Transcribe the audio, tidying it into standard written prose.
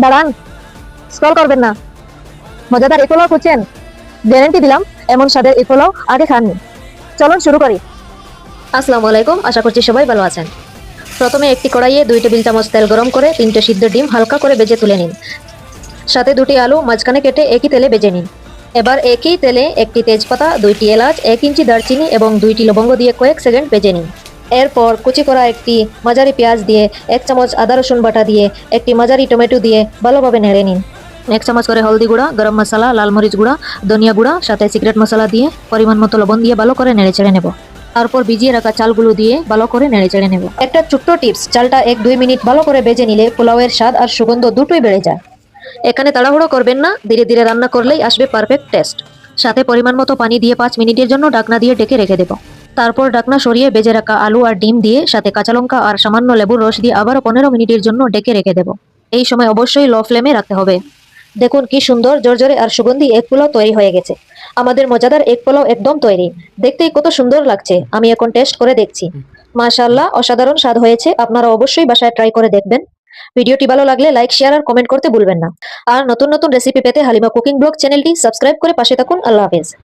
দাঁড়ান, স্ক্রল করবেন না। মজাদার এই পোলাও খুঁজছেন? গ্যারান্টি দিলাম এমন স্বাদের এই পোলাও আগে খাননি। চলুন শুরু করি। আসসালামু আলাইকুম, আশা করছি সবাই ভালো আছেন। প্রথমে একটি কড়াইয়ে 2 টেবিল চামচ তেল গরম করে 3টে সিদ্ধ ডিম হালকা করে ভেজে তুলে নিন। সাথে 2টি আলু মাঝখানে কেটে একই তেলে ভেজে নিন। এবার একই তেলে একটি তেজপাতা, 2টি এলাচ, 1 ইঞ্চি দারচিনি এবং 2টি লবঙ্গ দিয়ে কয়েক সেকেন্ড ভেজে নিন। এরপর কুচি করা একটি মাঝারি পেঁয়াজ দিয়ে, 1 চামচ আদা রসুন বাটা দিয়ে, একটি মাঝারি টমেটো দিয়ে ভালোভাবে নেড়ে নিন। 1 চামচ করে হলদি গুঁড়া, গরম মশলা, লাল মরিচ গুঁড়া, ধনিয়া গুঁড়া, সাথে সিক্রেট মশলা দিয়ে পরিমাণ মতো লবণ দিয়ে ভালো করে নেড়ে চেড়ে নেব। তারপর ভিজিয়ে রাখা চালগুলো দিয়ে ভালো করে নেড়ে চেড়ে নেব। একটা ছোট্ট টিপস, চালটা 1-2 মিনিট ভালো করে ভেজে নিলে পোলাওয়ের স্বাদ আর সুগন্ধ দুটোই বেড়ে যায়। এখানে তাড়াহুড়ো করবেন না, ধীরে ধীরে রান্না করলেই আসবে পারফেক্ট টেস্ট। সাথে পরিমাণ মতো পানি দিয়ে 5 মিনিটের জন্য ঢাকনা দিয়ে ঢেকে রেখে দেব। তারপর ঢাকনা সরিয়ে ভেজে রাখা আলু আর ডিম দিয়ে, সাথে কাঁচা লঙ্কা আর সামান্য লেবুর রস দিয়ে আবারও 15 মিনিটের জন্য ঢেকে রেখে দেব। এই সময় অবশ্যই লো ফ্লেমে রাখতে হবে। দেখুন কি সুন্দর ঝরঝরে আর সুগন্ধি এক পোলাও তৈরি হয়ে গেছে। আমাদের মজাদার এক পোলাও একদম তৈরি। দেখতেই কত সুন্দর লাগছে, আমি এখন টেস্ট করে দেখছি। মাশাআল্লাহ, অসাধারণ স্বাদ হয়েছে। আপনারা অবশ্যই বাসায় ট্রাই করে দেখবেন। ভিডিওটি ভালো লাগলে লাইক, শেয়ার আর কমেন্ট করতে ভুলবেন না। আর নতুন নতুন রেসিপি পেতে হালিমা কুকিং ব্লগ চ্যানেলটি সাবস্ক্রাইব করে পাশে থাকুন। আল্লাহ হাফেজ।